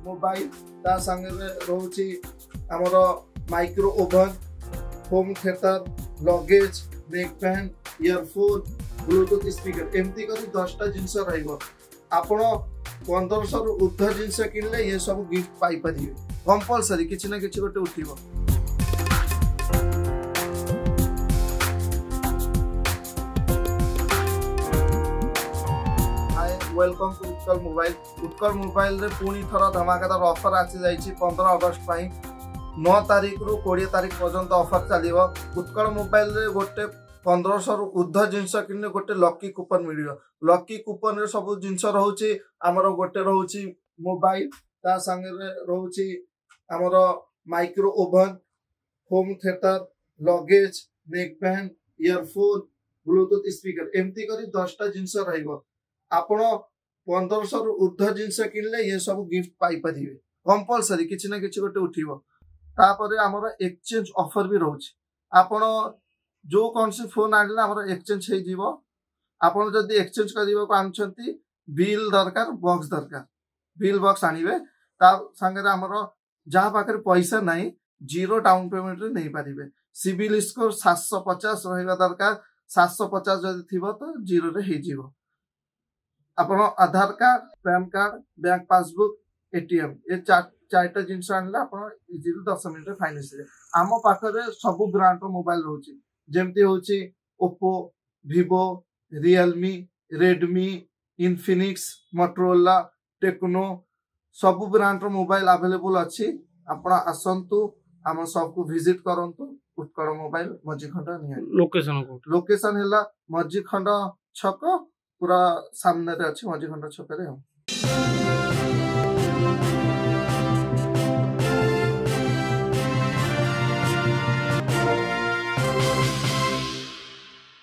Mobile ता संगे रोची हमर micro oven home theatre luggage neck band earphone Bluetooth speaker एमती करी 10टा जिनस रहिबो आपण 1500 रु ऊर्ध्व जिनस किनले ये सब गिफ्ट पाई परिबे कंपलसरी किछि ना किछि गोटे उठिबो। वेलकम टू उत्कल मोबाइल रे पुणी थर धमाकेदार ऑफर आसी जाइछि 15 अगस्त पाई 9 तारीख रु 20 तारीख पर्यंत ऑफर चलिबो। उत्कल मोबाइल रे गोटे 1500 रु ऊर्ध्व जिनस किनले गोटे लकी कूपन मिलियो। लकी कूपन रे सब जिनस रहउछि हमर गोटे रहउछि मोबाइल ता संगे रहउछि हमर micro oven home theatre luggage neck band earphone Bluetooth speaker एमती करी 10टा जिनस रहिबो। आपण 1500 रु ऊर्ध्व जिनस किनले ये सब गिफ्ट पाई परिबे कंपलसरी किछि ना किछि गोटे उठिबो। तापरे हमर एक्सचेंज ऑफर भी रहउछि आपण जो कौन सी फोन आनिला हमर एक्सचेंज हे जीवो। आपण जदी एक्सचेंज करिवो को आनछंती बिल दरकार बॉक्स दरकार बिल बॉक्स आनिबे ता संगे हमर जहा पाकर पैसा नाही जीरो डाउन पेमेंट रे नै परिबे। सिविल स्कोर 750 रहइबा दरकार 750 जदी थिबो तो जीरो रे हे जीवो। आपण Aadhaar card PAN card bank passbook ATM ये चारटा जिनस आनला आपण इजीली 10 मिनिट रे फाइनेंस रे आम पाखरे सब ब्रांड रो मोबाइल रहउछि जेमती होछि Oppo vivo realme redmi infinix motorola Tecno सब ब्रांड रो मोबाइल अवेलेबल अछि। आपण आसंतु हम सब को विजिट करंतु उत्कल मोबाइल मजीखंड निया लोकेशन हैला मजीखंड छक पूरा सामने रे अछि मजीखंड छक रे।